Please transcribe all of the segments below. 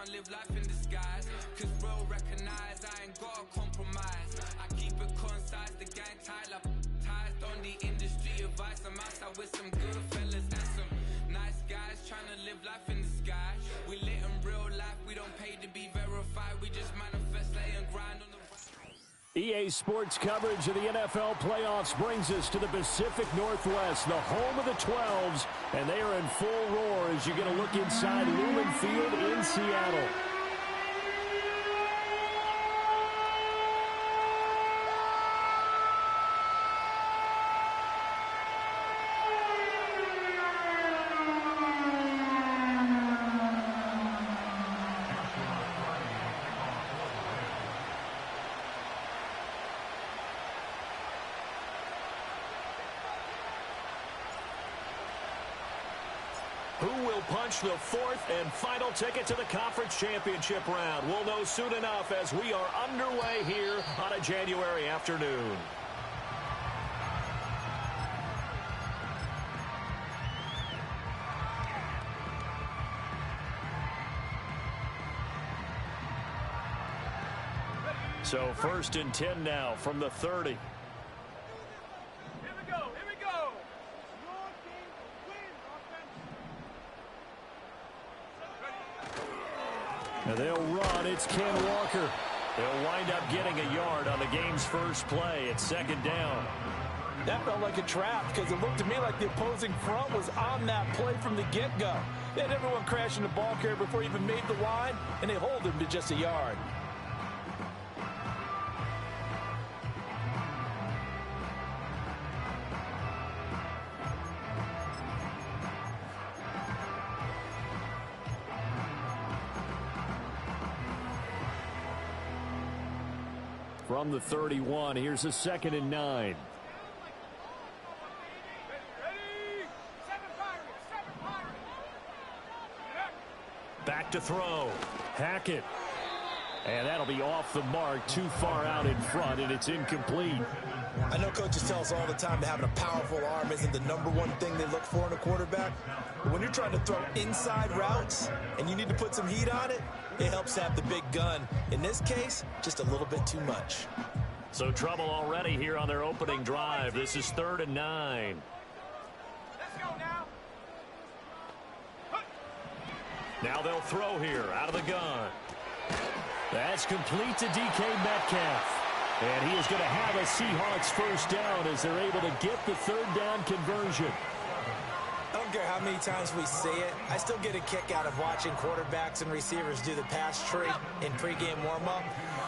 can't live life in disguise. Cause real recognize I ain't gotta compromise. I keep it concise, the gang tight like ties on the industry advice. I'm outside with some good fellas and some nice guys trying to live life in the sky. We lit in real life, we don't pay to be verified. We just manifest, lay and grind on the... EA Sports coverage of the NFL playoffs brings us to the Pacific Northwest, the home of the 12s, and they are in full roar as you get a look inside Lumen Field in Seattle. Who will punch the fourth and final ticket to the conference championship round? We'll know soon enough as we are underway here on a January afternoon. So 1st and 10 now from the 30. And they'll run. It's Ken Walker. They'll wind up getting a yard on the game's first play. It's 2nd down. That felt like a trap because it looked to me like the opposing front was on that play from the get-go. They had everyone crashing the ball carrier before he even made the line, and they hold him to just a yard. From the 31, here's a 2nd and 9. Back to throw. Hackett. And that'll be off the mark, too far out in front, and it's incomplete. I know coaches tell us all the time that having a powerful arm isn't the #1 thing they look for in a quarterback. But when you're trying to throw inside routes and you need to put some heat on it, it helps to have the big gun. In this case, just a little bit too much. So trouble already here on their opening drive. This is 3rd and 9. Let's go now. Now they'll throw here out of the gun. That's complete to DK Metcalf. And he is going to have a Seahawks first down as they're able to get the 3rd down conversion. I don't care how many times we see it. I still get a kick out of watching quarterbacks and receivers do the pass tree in pregame warm-up.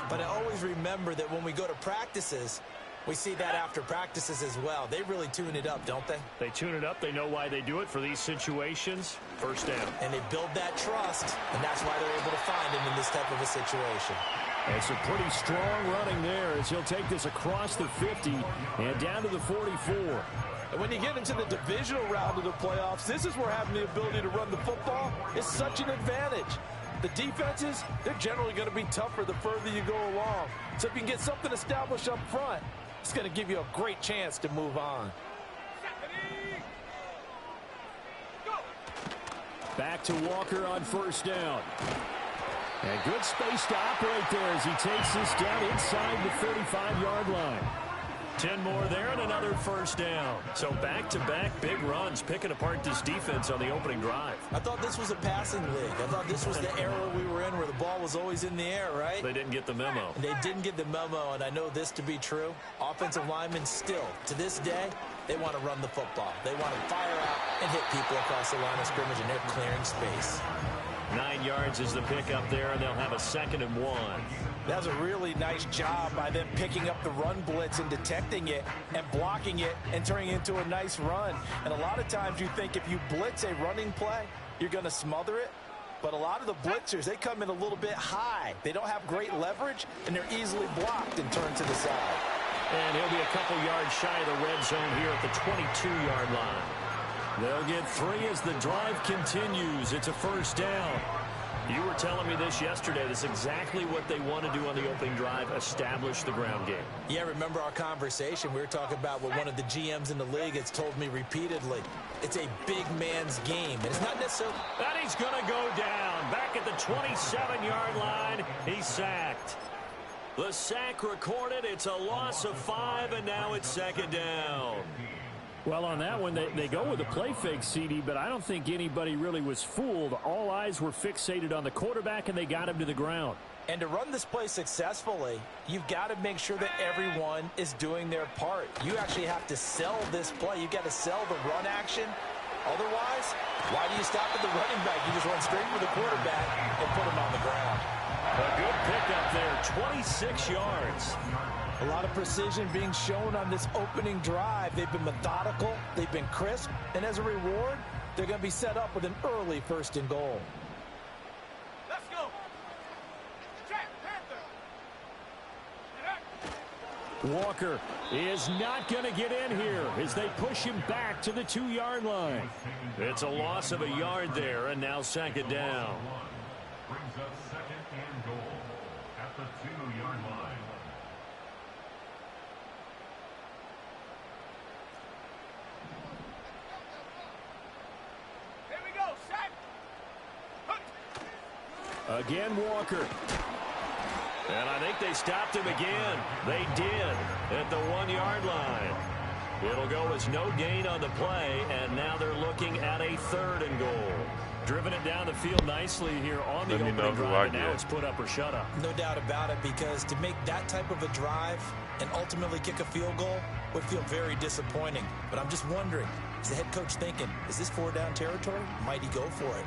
But I always remember that when we go to practices, we see that after practices as well. They really tune it up, don't they? They tune it up. They know why they do it for these situations. First down. And they build that trust, and that's why they're able to find him in this type of a situation. And some pretty strong running there as he'll take this across the 50 and down to the 44. And when you get into the divisional round of the playoffs, this is where having the ability to run the football is such an advantage. The defenses, they're generally going to be tougher the further you go along. So if you can get something established up front, it's going to give you a great chance to move on. Back to Walker on first down. And good space to operate there as he takes this down inside the 35-yard line. 10 more there and another first down. So back-to-back big runs picking apart this defense on the opening drive. I thought this was a passing league. I thought this was the era we were in where the ball was always in the air, right? They didn't get the memo. They didn't get the memo, and I know this to be true. Offensive linemen still, to this day, they want to run the football. They want to fire out and hit people across the line of scrimmage, and they're clearing space. 9 yards is the pickup there, and they'll have a 2nd and 1. That was a really nice job by them picking up the run blitz and detecting it and blocking it and turning it into a nice run. And a lot of times you think if you blitz a running play, you're going to smother it. But a lot of the blitzers, they come in a little bit high. They don't have great leverage, and they're easily blocked and turned to the side. And he'll be a couple yards shy of the red zone here at the 22-yard line. They'll get 3 as the drive continues. It's a first down. You were telling me this yesterday. This is exactly what they want to do on the opening drive, establish the ground game. Yeah, remember our conversation? We were talking about what one of the GMs in the league has told me repeatedly. It's a big man's game, and it's not necessarily... And he's going to go down. Back at the 27-yard line, he's sacked. The sack recorded. It's a loss of 5, and now it's second down. Well, on that one, they go with a play fake, CD, but I don't think anybody really was fooled. All eyes were fixated on the quarterback, and they got him to the ground. And to run this play successfully, you've got to make sure that everyone is doing their part. You actually have to sell this play. You've got to sell the run action. Otherwise, why do you stop at the running back? You just run straight for the quarterback and put him on the ground. A good pickup there, 26 yards. A lot of precision being shown on this opening drive. They've been methodical, they've been crisp, and as a reward, they're going to be set up with an early 1st and goal. Let's go. Jack Panther. Walker is not going to get in here as they push him back to the 2-yard line. It's a loss of a yard there, and now second down. Brings up 2nd and goal at the 2-yard line. Here we go, set. Again, Walker. And I think they stopped him again. They did at the 1-yard line. It'll go as no gain on the play, and now they're looking at a 3rd and goal. Driven it down the field nicely here on the opening drive, and now it's put up or shut up. No doubt about it, because to make that type of a drive and ultimately kick a field goal would feel very disappointing. But I'm just wondering, is the head coach thinking, is this 4-down territory? Might he go for it?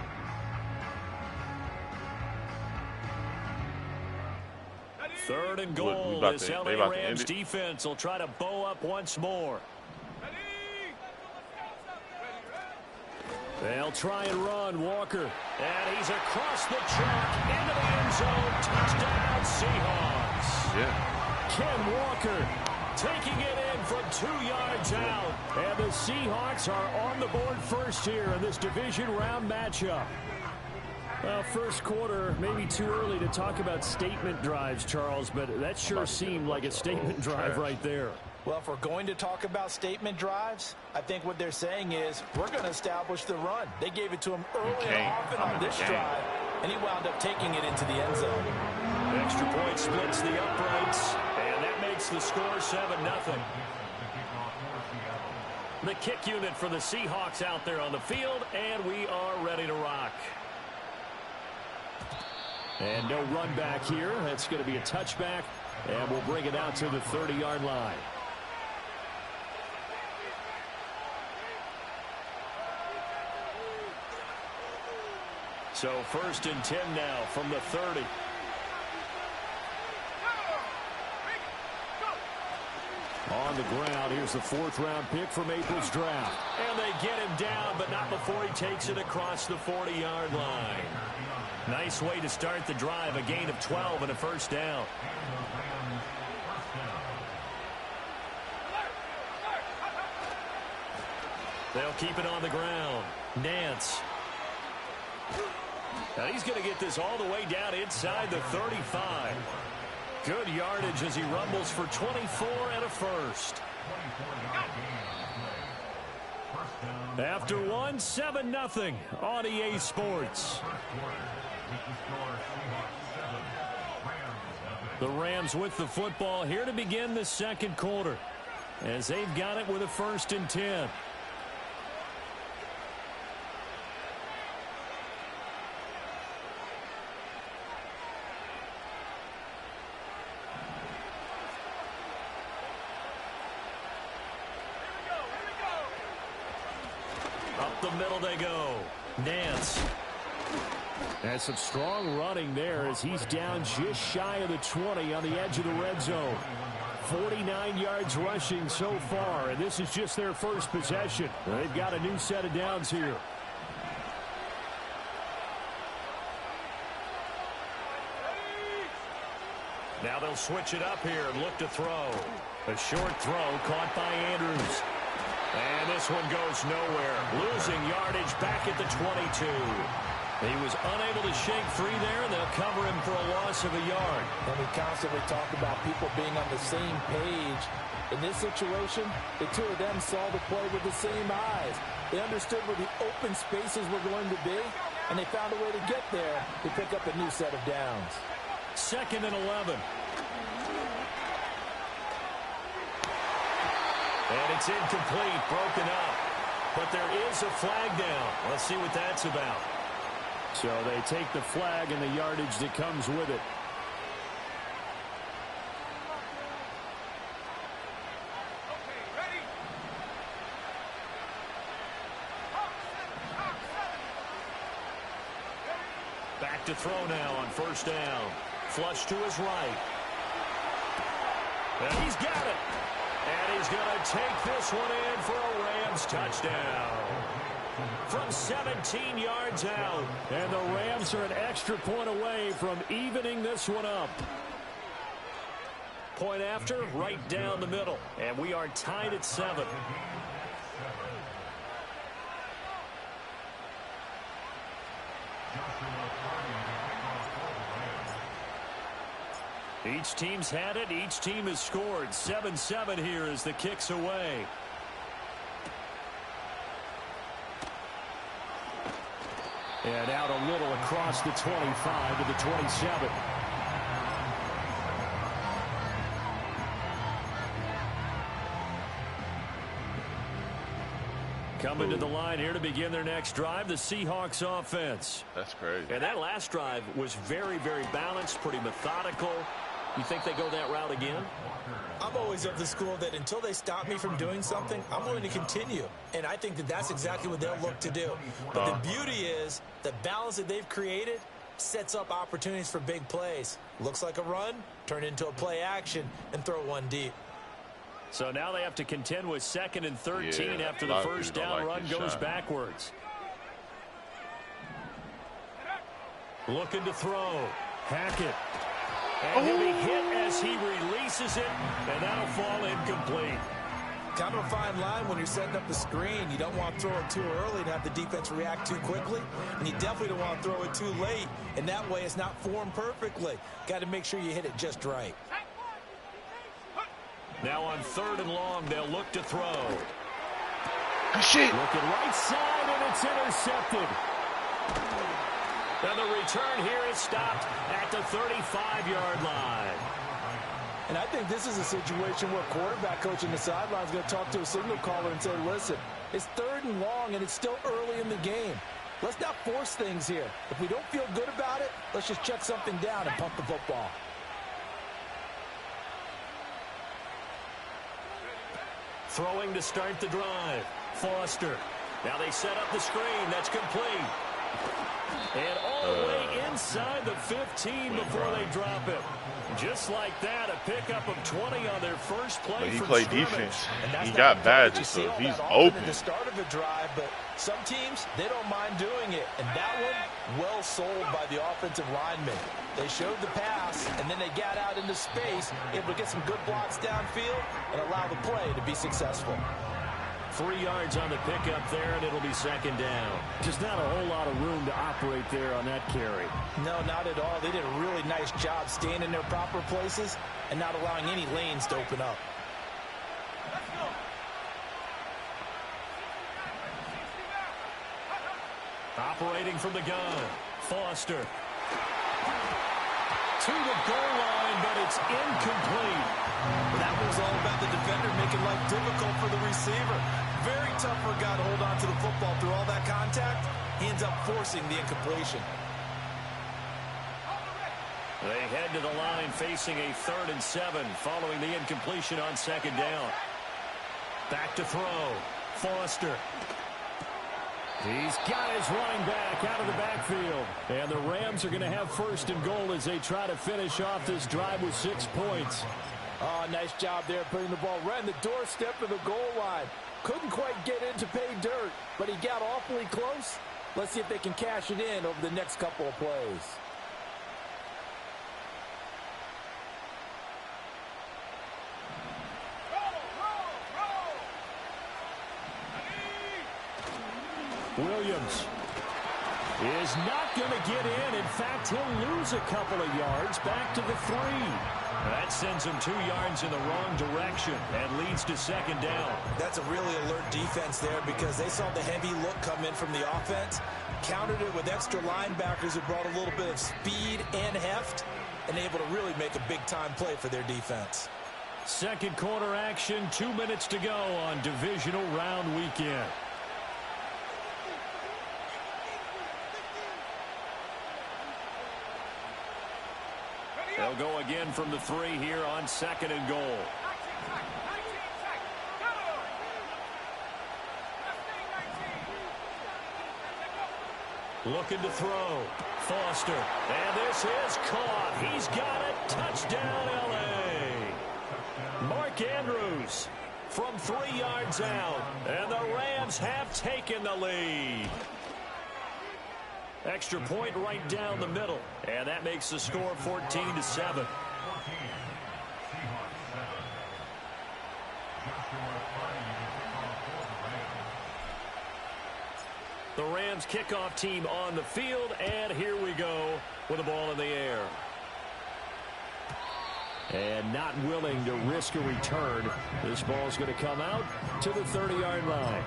Third and goal. This LA Rams defense will try to bow up once more. They'll try and run. Walker. And he's across the track into the end zone. Touchdown, Seahawks. Yeah. Ken Walker taking it in from 2 yards out. And the Seahawks are on the board first here in this division round matchup. Well, first quarter, maybe too early to talk about statement drives, Charles, but that sure seemed like a statement drive right there. Well, if we're going to talk about statement drives, I think what they're saying is we're going to establish the run. They gave it to him early and often on this drive, and he wound up taking it into the end zone. The extra point splits the uprights, and that makes the score 7-0. The kick unit for the Seahawks out there on the field, and we are ready to rock. And no run back here. That's going to be a touchback, and we'll bring it out to the 30-yard line. So 1st and 10 now from the 30. On the ground, here's the 4th-round pick from April's draft. And they get him down, but not before he takes it across the 40-yard line. Nice way to start the drive, a gain of 12 and a 1st down. They'll keep it on the ground. Nance. Now he's going to get this all the way down inside the 35. Good yardage as he rumbles for 24 and a 1st. After 1, 7-0 on EA Sports. The Rams with the football here to begin the second quarter, as they've got it with a 1st and 10. Up the middle they go. Nance. And some strong running there as he's down just shy of the 20 on the edge of the red zone. 49 yards rushing so far, and this is just their first possession. They've got a new set of downs here. Now they'll switch it up here and look to throw. A short throw caught by Andrews. And this one goes nowhere. Losing yardage back at the 22. He was unable to shake free there, and they'll cover him for a loss of a yard. And we constantly talk about people being on the same page. In this situation, the two of them saw the play with the same eyes. They understood where the open spaces were going to be, and they found a way to get there to pick up a new set of downs. 2nd and 11. And it's incomplete, broken up. But there is a flag down. Let's see what that's about. So they take the flag and the yardage that comes with it. Back to throw now on 1st down. Flush to his right. And he's got it. And he's going to take this one in for a Rams touchdown. From 17 yards out. And the Rams are an extra point away from evening this one up. Point after, right down the middle. And we are tied at 7. Each team's had it. Each team has scored. 7-7 here as the kick's away. And out a little across the 25 to the 27. Coming to the line here to begin their next drive, the Seahawks offense. That's crazy. And that last drive was very, very balanced, pretty methodical. You think they go that route again? I'm always of the school that until they stop me from doing something, I'm willing to continue. And I think that that's exactly what they'll look to do. But the beauty is the balance that they've created sets up opportunities for big plays. Looks like a run, turn into a play action, and throw one deep. So now they have to contend with 2nd and 13 after the first down run goes backwards. Looking to throw. Hackett. And he'll be hit as he releases it, and that'll fall incomplete. Kind of a fine line when you're setting up the screen. You don't want to throw it too early and have the defense react too quickly, and you definitely don't want to throw it too late, and that way it's not formed perfectly. Got to make sure you hit it just right. Now on 3rd and long, they'll look to throw. Good shit. Looking right side, and it's intercepted. And the return here is stopped at the 35-yard line. And I think this is a situation where quarterback coach in the sideline is going to talk to a signal caller and say, listen, it's 3rd and long, and it's still early in the game. Let's not force things here. If we don't feel good about it, let's just check something down and pump the football. Throwing to start the drive. Foster. Now they set up the screen. That's complete. And all the way inside the 15 before they drop it. Just like that, a pickup of 20 on their first play. But he from played scrimmage. defense. And He got badges, so he's open. At the start of a drive, but some teams, they don't mind doing it. And that one, well sold by the offensive lineman. They showed the pass, and then they got out into space, able to get some good blocks downfield and allow the play to be successful. 3 yards on the pickup there, and it'll be 2nd down. Just not a whole lot of room to operate there on that carry. No, not at all. They did a really nice job staying in their proper places and not allowing any lanes to open up. Operating from the gun. Foster. To the goal line, but it's incomplete. That was all about the defender making life difficult for the receiver. Very tough for a guy to hold on to the football through all that contact. He ends up forcing the incompletion. They head to the line facing a 3rd and 7 following the incompletion on 2nd down. Back to throw. Foster. He's got his running back out of the backfield. And the Rams are going to have 1st and goal as they try to finish off this drive with 6 points. Oh, nice job there putting the ball right in the doorstep of the goal line. Couldn't quite get in to pay dirt, but he got awfully close. Let's see if they can cash it in over the next couple of plays. Williams. is not going to get in. In fact, he'll lose a couple of yards back to the 3. That sends him 2 yards in the wrong direction and leads to second down. That's a really alert defense there because they saw the heavy look come in from the offense, countered it with extra linebackers who brought a little bit of speed and heft, and able to really make a big-time play for their defense. Second quarter action, 2 minutes to go on divisional round weekend. They'll go again from the 3 here on second and goal. Looking to throw. Foster. And this is caught. He's got it. Touchdown, L.A. Mark Andrews from 3 yards out. And the Rams have taken the lead. Extra point right down the middle. And that makes the score 14-7. The Rams kickoff team on the field, and here we go with the ball in the air. And not willing to risk a return. This ball's going to come out to the 30-yard line.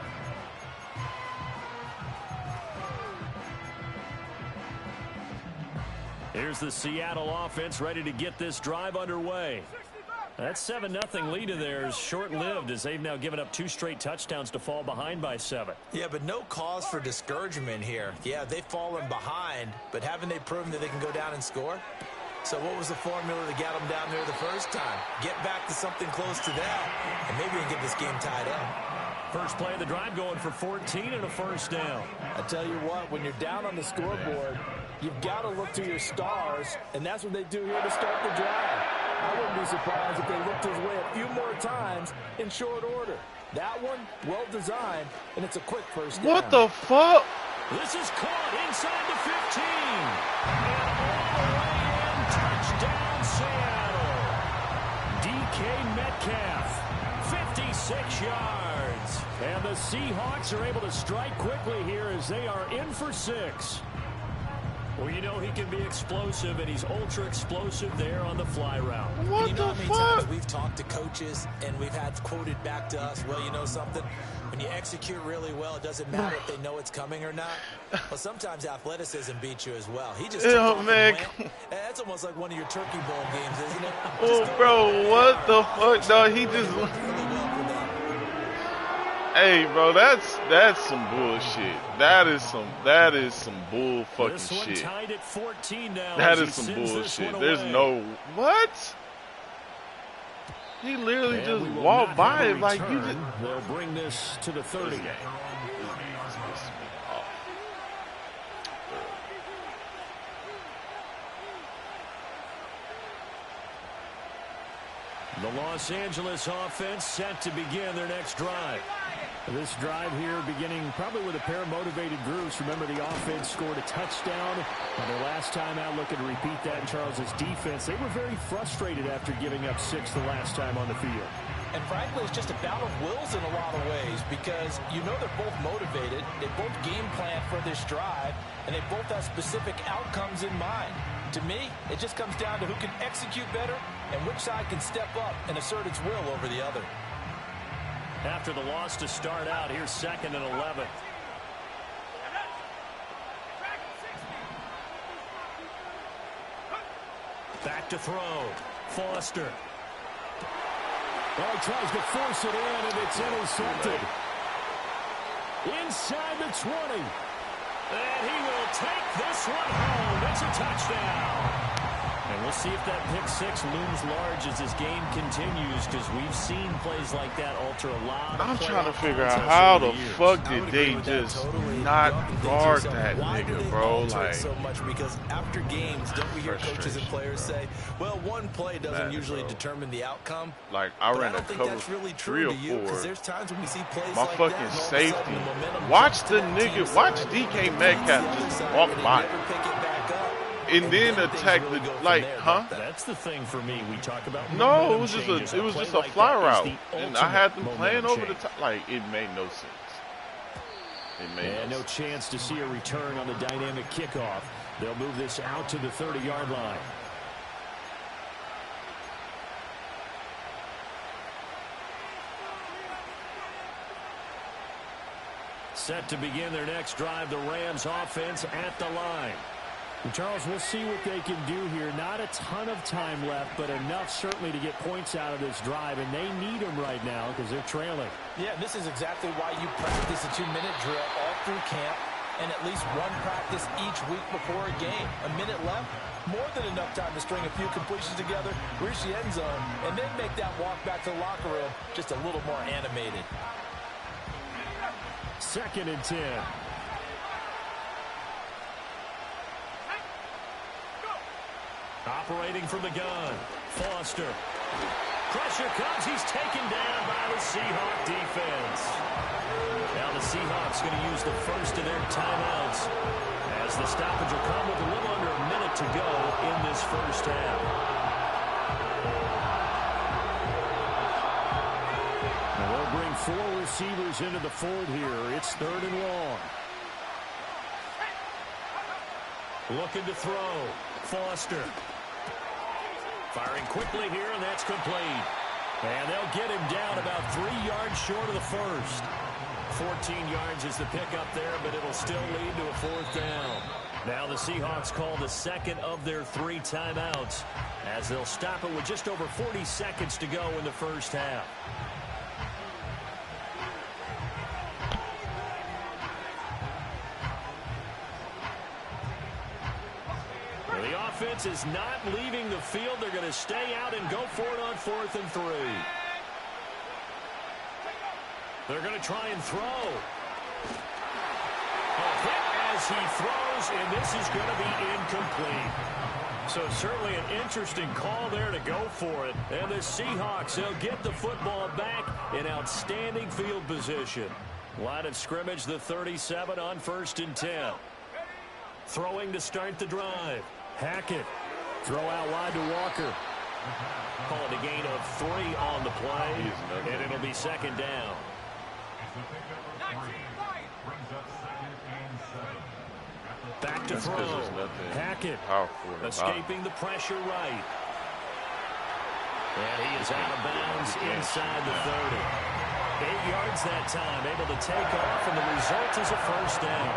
Here's the Seattle offense ready to get this drive underway. That 7-0 lead of theirs short-lived as they've now given up 2 straight touchdowns to fall behind by 7. Yeah, but no cause for discouragement here. Yeah, they've fallen behind, but haven't they proven that they can go down and score? So what was the formula to get them down there the first time? Get back to something close to that, and maybe we can get this game tied up. First play of the drive going for 14 and a first down. I tell you what, when you're down on the scoreboard, you've got to look to your stars, and that's what they do here to start the drive. I wouldn't be surprised if they looked his way a few more times in short order. That one, well designed, and it's a quick first down. What the fuck? This is caught inside the 15. And all the way in, touchdown Seattle. DK Metcalf, 56 yards. And the Seahawks are able to strike quickly here as they are in for 6. Well, you know he can be explosive, and he's ultra-explosive there on the fly route. What you know the how many fuck? times we've talked to coaches, and we've had quoted back to us, well, you know something? When you execute really well, it doesn't matter if they know it's coming or not. Well, sometimes athleticism beats you as well. He just took off and man. went. That's almost like one of your Turkey Bowl games, isn't it? Oh, bro, what the fuck? No, he just... Really well for them. Hey, bro, that's some bullshit. That is some bull fucking This one shit. tied at 14 now. That as is he some sends this bullshit. one There's away. no what? He literally And just we will walked not by have a it like you return. just. They'll bring this to the 30. The Los Angeles offense set to begin their next drive. This drive here beginning probably with a pair of motivated groups. Remember, the offense scored a touchdown on their last time out. Looking to repeat that in Charles's defense. They were very frustrated after giving up 6 the last time on the field. And frankly, it's just a battle of wills in a lot of ways because you know they're both motivated, they both game plan for this drive, and they both have specific outcomes in mind. To me, it just comes down to who can execute better and which side can step up and assert its will over the other. After the loss to start out, here's 2nd and 11. Back to throw. Foster. Well, he tries to force it in, and it's intercepted. Inside the 20. And he will take this one home. It's a touchdown. And we'll see if that pick 6 looms large as this game continues, because we've seen plays like that alter a lot of I'm trying to playoff figure out contests how over the years. fuck I did would they agree with that just totally. not You often think to guard yourself, that why do nigga, they bro? alter it Like, so much? Because after games, don't we hear coaches and players say, well, one play doesn't Man, usually bro. determine the outcome. like I But ran I a don't think cover that's really 3 true or to you, because 4. there's times when we see plays My like fucking that, and all of a safety. sudden the momentum Watch jumps the to that team's nigga. Watch side. DK It Metcalf beats the just other side, walk and they by, never pick it back up. and then then things attack really the go from like, there, huh? don't they? That's the thing for me. We talk about No, it momentum was just changes. a it was play just a like that is fly route, the and I had them ultimate playing over the momentum top. Like, it made no sense. And no chance to see a return on the dynamic kickoff. They'll move this out to the 30-yard line. Set to begin their next drive, the Rams offense at the line. And Charles, we'll see what they can do here. Not a ton of time left, but enough certainly to get points out of this drive, and they need them right now because they're trailing. Yeah, this is exactly why you practice a 2-minute drill all through camp and at least one practice each week before a game. A minute left, more than enough time to string a few completions together, reach the end zone, and then make that walk back to the locker room just a little more animated. 2nd and 10. Operating from the gun, Foster. Pressure comes. He's taken down by the Seahawk defense. Now the Seahawks going to use the first of their timeouts as the stoppage will come with a little under a minute to go in this first half. Now they'll bring 4 receivers into the fold here. It's 3rd and long. Looking to throw. Foster. Firing quickly here, and that's complete. And they'll get him down about 3 yards short of the first. 14 yards is the pickup there, but it'll still lead to a 4th down. Now the Seahawks call the second of their 3 timeouts as they'll stop it with just over 40 seconds to go in the first half. The offense is not leaving the field. They're going to stay out and go for it on 4th and 3. They're going to try and throw. A hit as he throws, and this is going to be incomplete. So certainly an interesting call there to go for it. And the Seahawks, they'll get the football back in outstanding field position. Line of scrimmage, the 37 on 1st and 10. Throwing to start the drive. Hackett. Throw out wide to Walker. Call it a gain of 3 on the play, and it'll be 2nd down. Back to throw. Hackett escaping the pressure right. And he is out of bounds inside the 30. 8 yards that time, able to take off, and the result is a 1st down.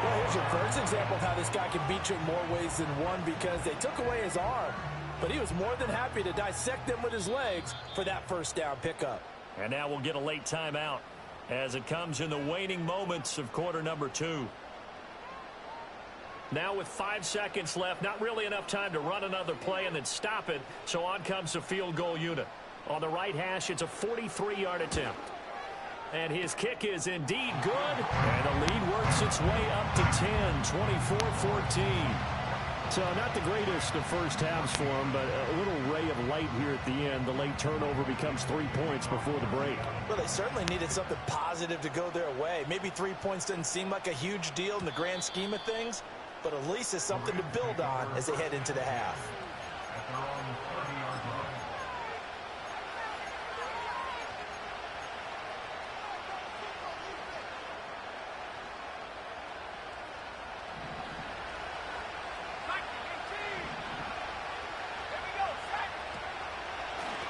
Well, here's your first example of how this guy can beat you in more ways than one because they took away his arm, but he was more than happy to dissect them with his legs for that 1st down pickup. And now we'll get a late timeout as it comes in the waning moments of quarter number 2. Now with 5 seconds left, not really enough time to run another play and then stop it, so on comes the field goal unit. On the right hash, it's a 43-yard attempt. And his kick is indeed good. And the lead works its way up to 10, 24-14. So not the greatest of first halves for him, but a little ray of light here at the end. The late turnover becomes 3 points before the break. Well, they certainly needed something positive to go their way. Maybe 3 points doesn't seem like a huge deal in the grand scheme of things, but at least it's something to build on as they head into the half.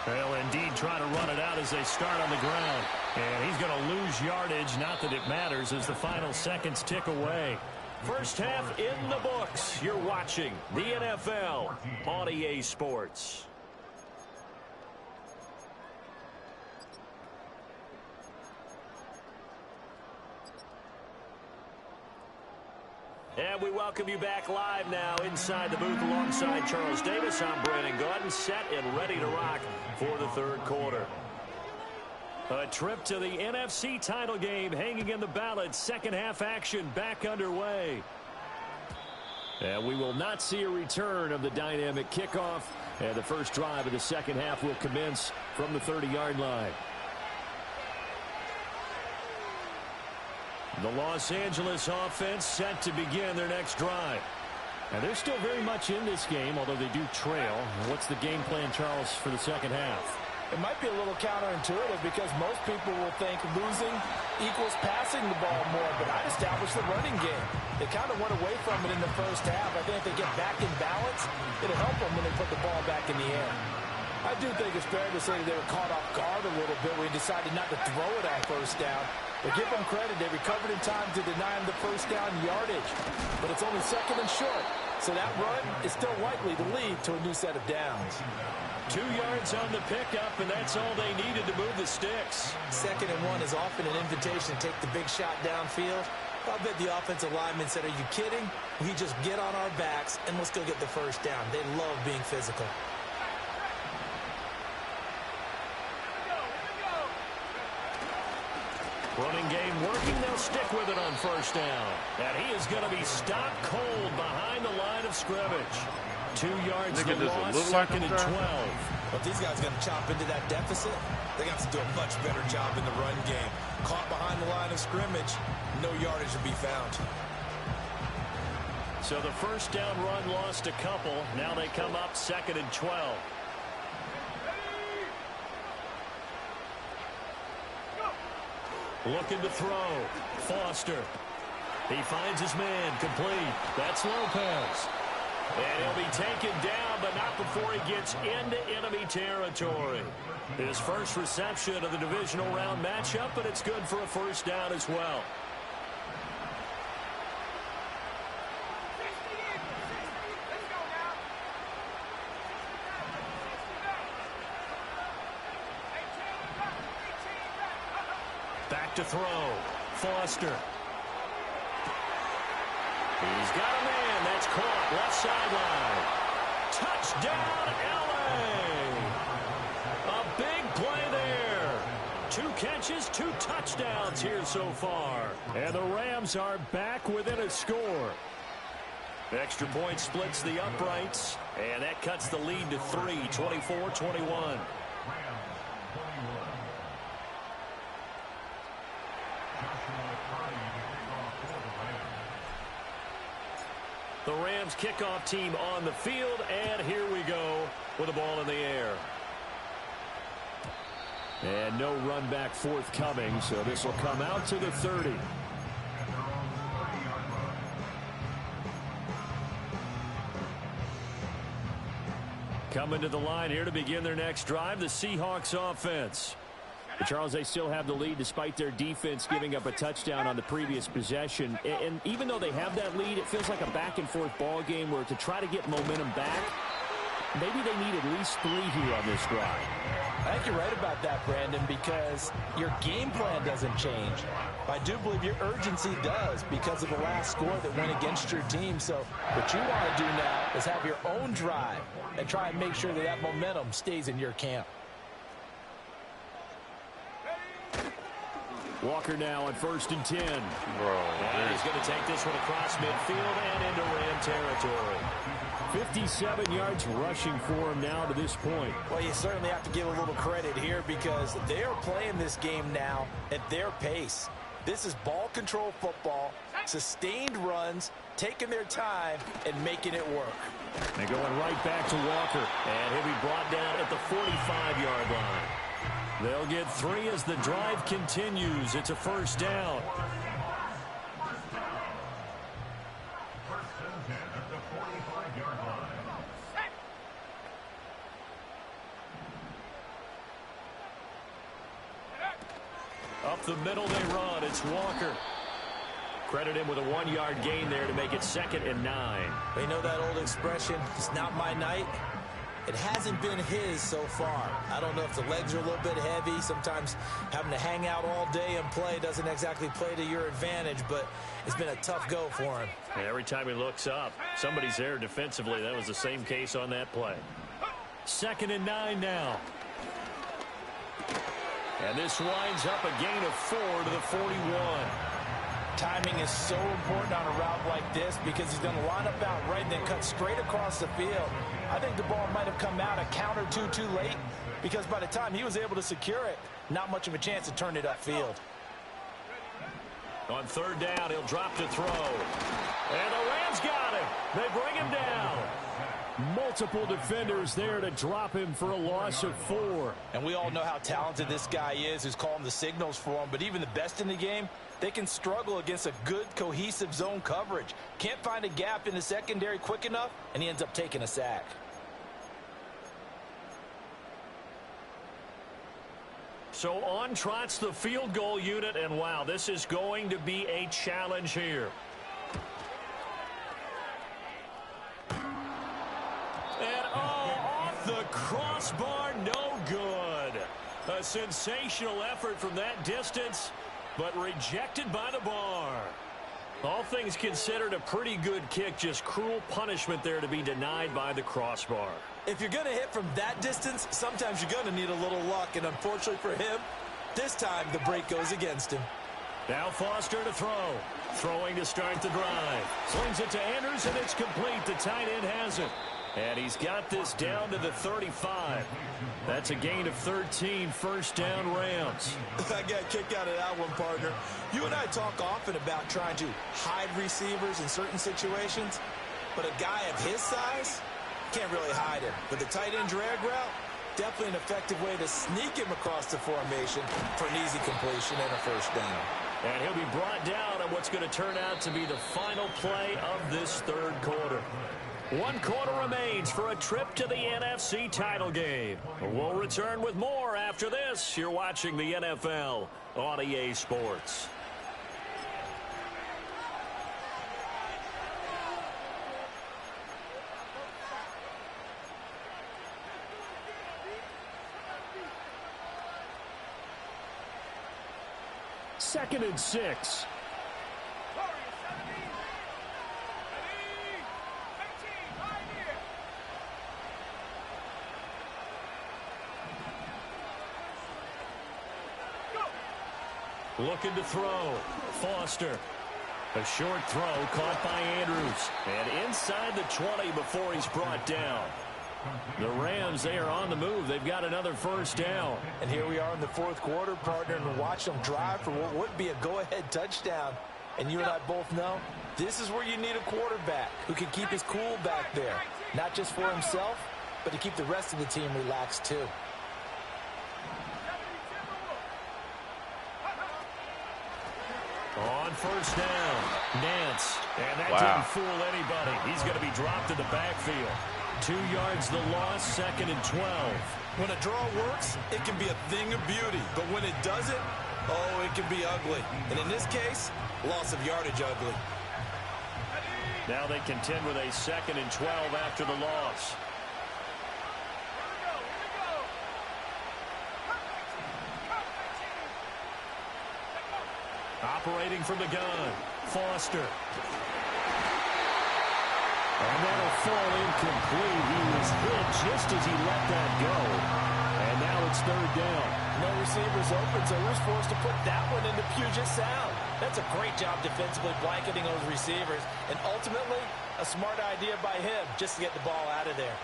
They'll indeed try to run it out as they start on the ground. And he's going to lose yardage. Not that it matters as the final seconds tick away. First half in the books. You're watching the NFL on EA Sports. And we welcome you back live now inside the booth alongside Charles Davis. I'm Brandon Gaudin, set and ready to rock for the 3rd quarter. A trip to the NFC title game hanging in the balance. 2nd half action back underway. And we will not see a return of the dynamic kickoff. And the first drive of the 2nd half will commence from the 30-yard line. The Los Angeles offense set to begin their next drive. And they're still very much in this game, although they do trail. What's the game plan, Charles, for the 2nd half? It might be a little counterintuitive because most people will think losing equals passing the ball more, but I'd establish the running game. They kind of went away from it in the first half. I think if they get back in balance, it'll help them when they put the ball back in the air. I do think it's fair to say that they were caught off guard a little bit when he decided not to throw it on first down. But give them credit, they recovered in time to deny him the first down yardage. But it's only second and short, so that run is still likely to lead to a new set of downs. 2 yards on the pickup, and that's all they needed to move the sticks. 2nd and 1 is often an invitation to take the big shot downfield. I'll bet the offensive lineman said, are you kidding? We just get on our backs, and we'll still get the first down. They love being physical. Running game working. They'll stick with it on first down. And he is going to be stopped cold behind the line of scrimmage. 2 yards to loss, second and 12. But these guys are going to chop into that deficit. They're going to have to do a much better job in the run game. Caught behind the line of scrimmage, no yardage to be found. So the first down run lost a couple. Now they come up 2nd and 12. Looking to throw. Foster. He finds his man. Complete. That's Lopez. And he'll be taken down, but not before he gets into enemy territory. His first reception of the divisional round matchup, but it's good for a first down as well. Back to throw. Foster. He's got a man. That's caught. Left sideline. Touchdown, L.A. A big play there. 2 catches, 2 touchdowns here so far. And the Rams are back within a score. Extra point splits the uprights. And that cuts the lead to 3, 24-21. The Rams kickoff team on the field, and here we go with the ball in the air. And no run back forthcoming, so this will come out to the 30. Coming to the line here to begin their next drive, the Seahawks offense. But Charles, they still have the lead despite their defense giving up a touchdown on the previous possession. And even though they have that lead, it feels like a back-and-forth ball game where to try to get momentum back, maybe they need at least 3 here on this drive. I think you're right about that, Brandon, because your game plan doesn't change. I do believe your urgency does because of the last score that went against your team. So what you want to do now is have your own drive and try and make sure that that momentum stays in your camp. Walker now on 1st and 10. And he's going to take this one across midfield and into Ram territory. 57 yards rushing for him now to this point. Well, you certainly have to give a little credit here because they are playing this game now at their pace. This is ball control football, sustained runs, taking their time, and making it work. They're going right back to Walker, and he'll be brought down at the 45-yard line. They'll get 3 as the drive continues. It's a first down. Up the middle they run. It's Walker. Credit him with a 1-yard gain there to make it 2nd and 9. You know that old expression, it's not my night? It hasn't been his so far. I don't know if the legs are a little bit heavy. Sometimes having to hang out all day and play doesn't exactly play to your advantage, but it's been a tough go for him. And every time he looks up, somebody's there defensively. That was the same case on that play. 2nd and 9 now. And this winds up a gain of 4 to the 41. Timing is so important on a route like this because he's going to line up out right and then cut straight across the field. I think the ball might have come out a count or two too late because by the time he was able to secure it, not much of a chance to turn it upfield. On 3rd down, he'll drop to throw. And the Rams got him. They bring him down. Multiple defenders there to drop him for a loss of 4. And we all know how talented this guy is who's calling the signals for him. But even the best in the game, they can struggle against a good, cohesive zone coverage. Can't find a gap in the secondary quick enough, and he ends up taking a sack. So on trots the field goal unit, and wow, this is going to be a challenge here. And off the crossbar, no good. A sensational effort from that distance, but rejected by the bar. All things considered, a pretty good kick, just cruel punishment there to be denied by the crossbar. If you're going to hit from that distance, sometimes you're going to need a little luck, and unfortunately for him, this time the break goes against him. Now Foster to throw. Throwing to start the drive. Slings it to Andrews, and it's complete. The tight end has it. And he's got this down to the 35. That's a gain of 13, first down Rams. I got a kick out of that one, partner. You and I talk often about trying to hide receivers in certain situations, but a guy of his size can't really hide him. But the tight end drag route, definitely an effective way to sneak him across the formation for an easy completion and a first down. And he'll be brought down on what's going to turn out to be the final play of this third quarter. 1 quarter remains for a trip to the NFC title game. We'll return with more after this. You're watching the NFL on EA Sports. Second and 6. Looking to throw. Foster. A short throw caught by Andrews. And inside the 20 before he's brought down. The Rams, they are on the move. They've got another first down. And here we are in the fourth quarter, partner, and watch them drive for what would be a go-ahead touchdown. And you and I both know this is where you need a quarterback who can keep his cool back there. Not just for himself, but to keep the rest of the team relaxed too. On first down, Nance. And that didn't fool anybody. He's going to be dropped in the backfield. 2 yards the loss, second and 12. When a draw works, it can be a thing of beauty. But when it doesn't, oh, it can be ugly. And in this case, loss of yardage ugly. Now they contend with a second and 12 after the loss. Operating from the gun, Foster. And that'll fall incomplete. He was hit just as he let that go. And now it's third down. No receivers open, so he was forced to put that one into Puget Sound. That's a great job defensively blanketing those receivers. And ultimately, a smart idea by him just to get the ball out of there.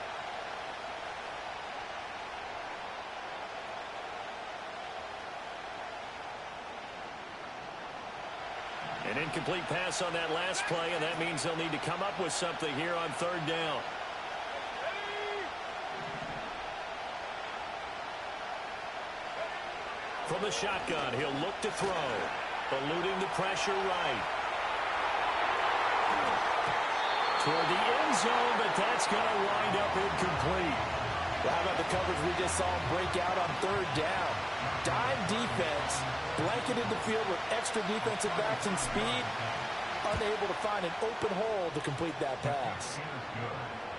An incomplete pass on that last play, and that means they'll need to come up with something here on third down. From the shotgun, he'll look to throw. Eluding the pressure right. Toward the end zone, but that's going to wind up incomplete. Well, how about the coverage we just saw him break out on third down? Dime defense, blanketed the field with extra defensive backs and speed, unable to find an open hole to complete that pass.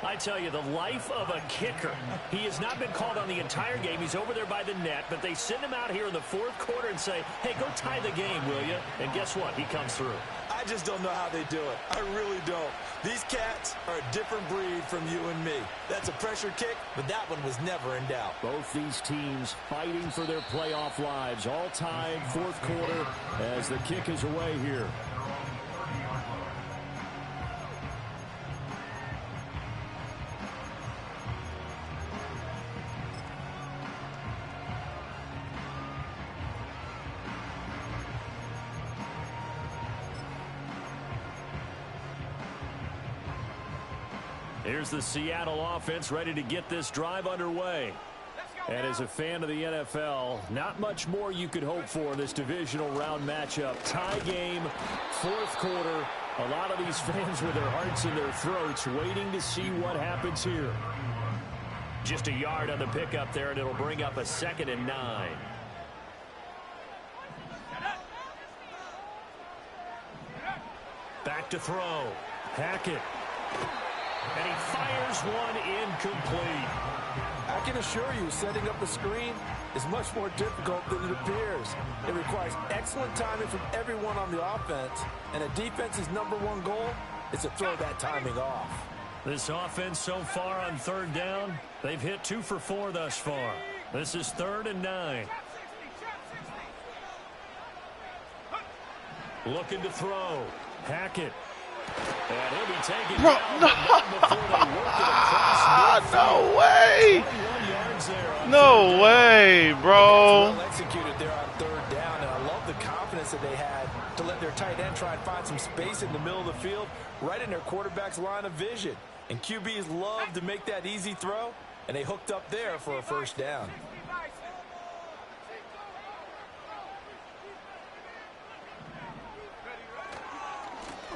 I tell you, the life of a kicker. He has not been called on the entire game. He's over there by the net, but they send him out here in the fourth quarter and say, hey, go tie the game, will you? And guess what? He comes through. I just don't know how they do it. I really don't. These cats are a different breed from you and me. That's a pressure kick, but that one was never in doubt. Both these teams fighting for their playoff lives. All tied, fourth quarter, as the kick is away here. Here's the Seattle offense ready to get this drive underway. And as a fan of the NFL, not much more you could hope for in this divisional round matchup. Tie game, fourth quarter. A lot of these fans with their hearts in their throats waiting to see what happens here. Just a yard on the pickup there, and it'll bring up a 2nd and 9. Back to throw. Hackett. And he fires one incomplete. I can assure you, setting up a screen is much more difficult than it appears. It requires excellent timing from everyone on the offense, and a defense's #1 goal is to throw that timing off. This offense so far on 3rd down, they've hit 2 for 4 thus far. This is 3rd and 9. Looking to throw. Hackett. And he'll be taken down before they work it across. No way. No way, bro. Well executed there on 3rd down, and I love the confidence that they had to let their tight end try and find some space in the middle of the field, right in their quarterback's line of vision. And QBs love to make that easy throw, and they hooked up there for a 1st down.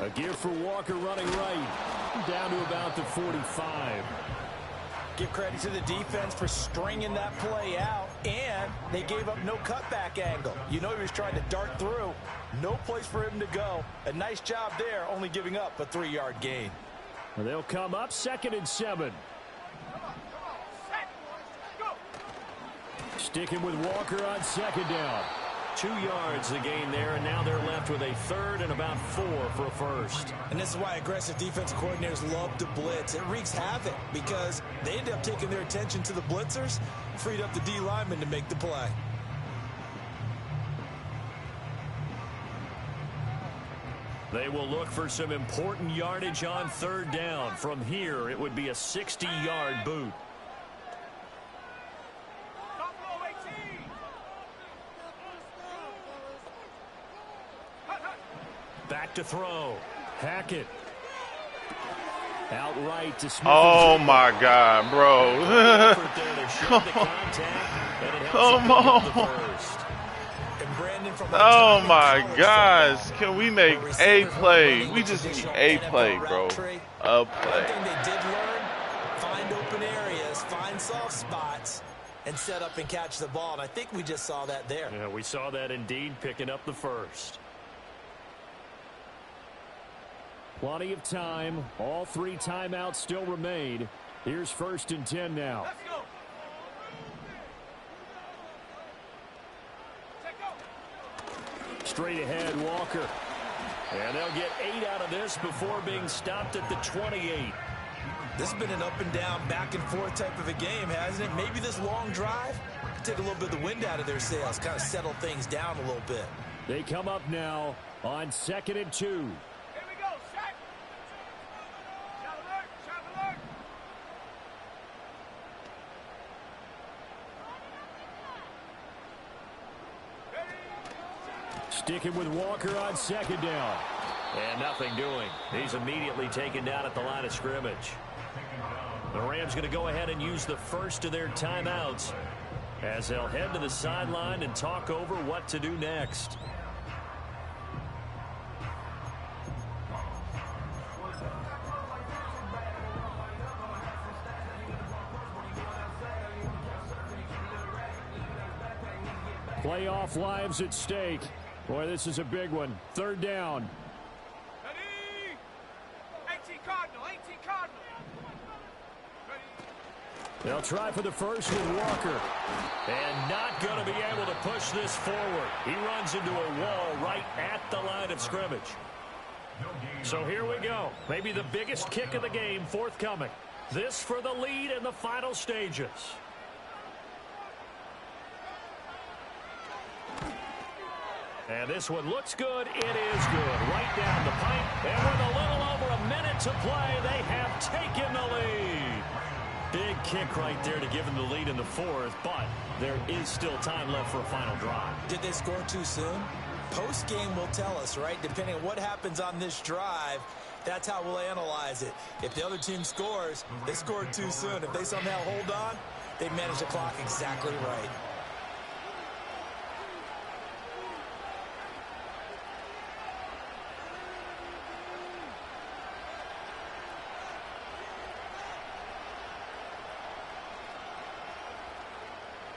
A gear for Walker running right, down to about the 45. Give credit to the defense for stringing that play out, and they gave up no cutback angle. You know he was trying to dart through. No place for him to go. A nice job there, only giving up a 3-yard gain. And they'll come up 2nd and 7. Sticking with Walker on 2nd down. 2 yards the gain there, and now they're left with a 3rd and about 4 for a 1st. And this is why aggressive defensive coordinators love to blitz. It wreaks havoc because they end up taking their attention to the blitzers, freed up the D lineman to make the play. They will look for some important yardage on 3rd down. From here, it would be a 60-yard boot. Back to throw. Hackett. Outright to Smith. Oh, my God, bro. Come on. Oh, my gosh. Can we make a play? We just need a play, bro. A play. One thing they did learn, find open areas, find soft spots, and set up and catch the ball. And I think we just saw that there. Yeah, we saw that indeed, picking up the 1st. Plenty of time. All 3 timeouts still remain. Here's 1st and 10 now. Let's go. Straight ahead, Walker. And they'll get 8 out of this before being stopped at the 28. This has been an up and down, back and forth type of a game, hasn't it? Maybe this long drive could take a little bit of the wind out of their sails, kind of settle things down a little bit. They come up now on 2nd and 2. Here we go, set. Shot alert, shot alert. Sticking with Walker on 2nd down. And nothing doing. He's immediately taken down at the line of scrimmage. The Rams going to go ahead and use the first of their timeouts as they'll head to the sideline and talk over what to do next. Playoff lives at stake. Boy, this is a big one. 3rd down. Ready? 18 Cardinal, 18 Cardinal. Ready? They'll try for the first with Walker. And not going to be able to push this forward. He runs into a wall right at the line of scrimmage. So here we go. Maybe the biggest kick of the game forthcoming. This for the lead in the final stages. And this one looks good. It is good. Right down the pipe. And with a little over a minute to play, they have taken the lead. Big kick right there to give them the lead in the 4th, but there is still time left for a final drive. Did they score too soon? Post-game will tell us, right? Depending on what happens on this drive, That's how we'll analyze it. If the other team scores, they scored too soon. If they somehow hold on, they've managed the clock exactly right.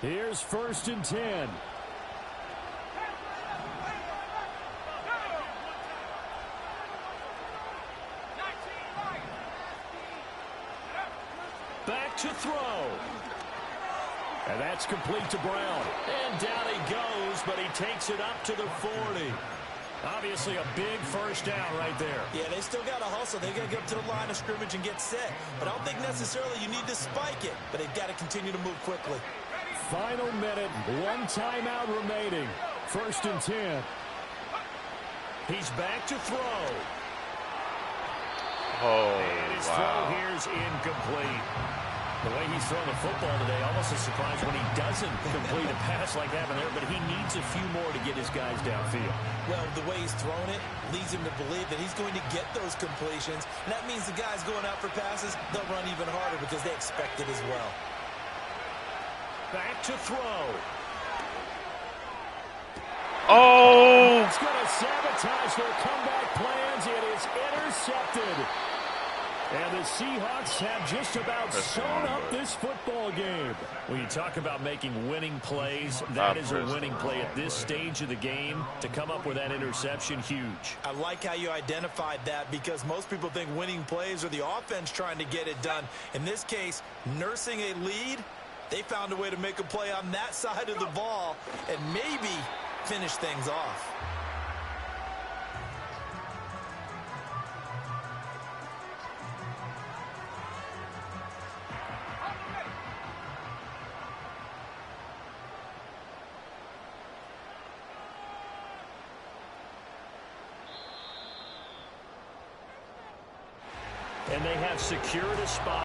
Here's 1st and 10. Back to throw. And that's complete to Brown. And down he goes, but he takes it up to the 40. Obviously a big first down right there. Yeah, they still got to hustle. They got to get up to the line of scrimmage and get set. But I don't think necessarily you need to spike it. But they've got to continue to move quickly. Final minute, 1 timeout remaining. 1st and 10. He's back to throw. Oh, and his throw here's incomplete. The way he's throwing the football today, almost a surprise when he doesn't complete a pass like that there, but he needs a few more to get his guys downfield. Well, the way he's thrown it leads him to believe that he's going to get those completions. And that means the guys going out for passes, they'll run even harder because they expect it as well. Back to throw. Oh! It's going to sabotage their comeback plans. It is intercepted. And the Seahawks have just about sewn up this football game. When you talk about making winning plays, that is a winning play at this stage of the game. To come up with that interception, huge. I like how you identified that because most people think winning plays are the offense trying to get it done. In this case, nursing a lead, they found a way to make a play on that side of the ball and maybe finish things off. And they have secured a spot.